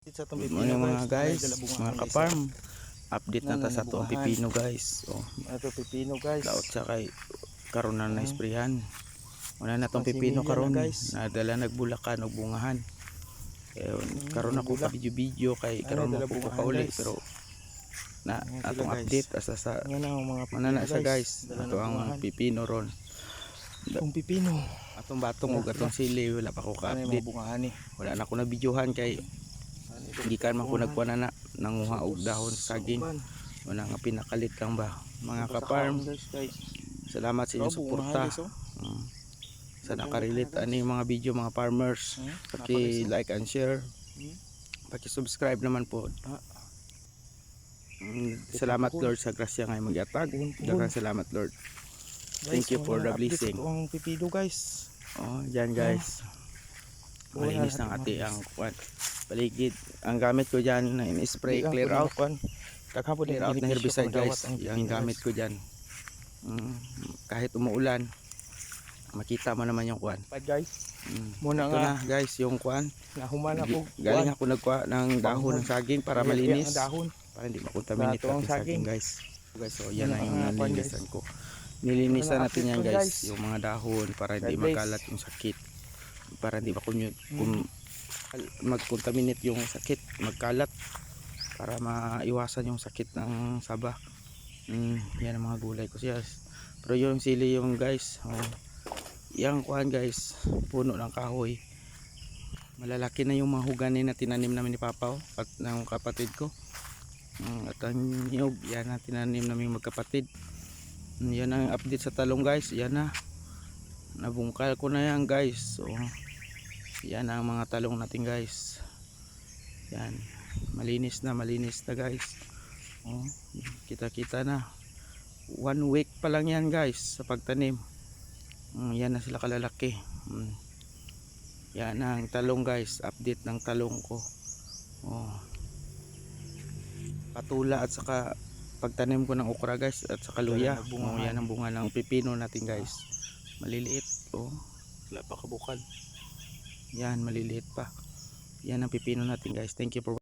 Good morning mga guys, mga ka-farm. Update na ta sa itong pipino guys. Ito pipino guys. Laot sa kay karon na na-sprayan. Una na itong pipino karon guys. Nadala nagbulakan o bungahan. Karon ako ka video kay karon mo ko kauli pero na atong update asa sa mana na sa guys. Ato ang pipino ron. Itong pipino. Atong batong ug atong sili wala pa ko ka-update. Wala na ko na videohan kay hindi ka man ko nagkuha na nanguha og dahon sa saging. Wala nga pinakalit kang ba mga ka-farm. Salamat sa inyong suporta. Sa nakarelate ani mga video mga farmers. Paki-like and share. Paki-subscribe naman po. Salamat Lord sa grasya nga mag-atag. Daghang salamat Lord. Thank you for the blessing. Ang pipino guys. Diyan guys. Malinis ng ati ang paligid. Ang gamit ko dyan na in-spray clear out. Clear out na herbicide guys. Yung gamit ko dyan. Kahit umuulan, makita mo naman yung kuan. Guys, muna ito na guys yung kuan. Nahuman ako. Galing ako nagkuha ng dahon ng saging para malinis. Para hindi makontaminate ang saging guys. So yan na yung nilinisan ko. Nilinisan natin yan guys. Yung mga dahon para hindi magkalat yung sakit. Para hindi mag-contaminate yung sakit, magkalat para maiwasan yung sakit ng saba. Yan ang mga gulay ko siya. Pero yung sili yung guys, yang kuhan guys, puno ng kahoy. Malalaki na yung mga huganin na tinanim namin ni Papa at ng kapatid ko. At ang niyog, yan ang tinanim namin magkapatid. Yan ang update sa talong guys. Yan na, nabungkal ko na yan guys. So yan ang mga talong natin guys. Yan, malinis na guys. Kita na 1 week pa lang yan guys sa pagtanim. Yan na sila kalalaki. Yan ang talong guys, update ng talong ko. Patula at saka pagtanim ko ng okra guys at saka luya. Yan ang bunga ng pipino natin guys. Maliliit. Wala pa kabukal. Yan, maliliit pa. Yan ang pipino natin guys. Thank you for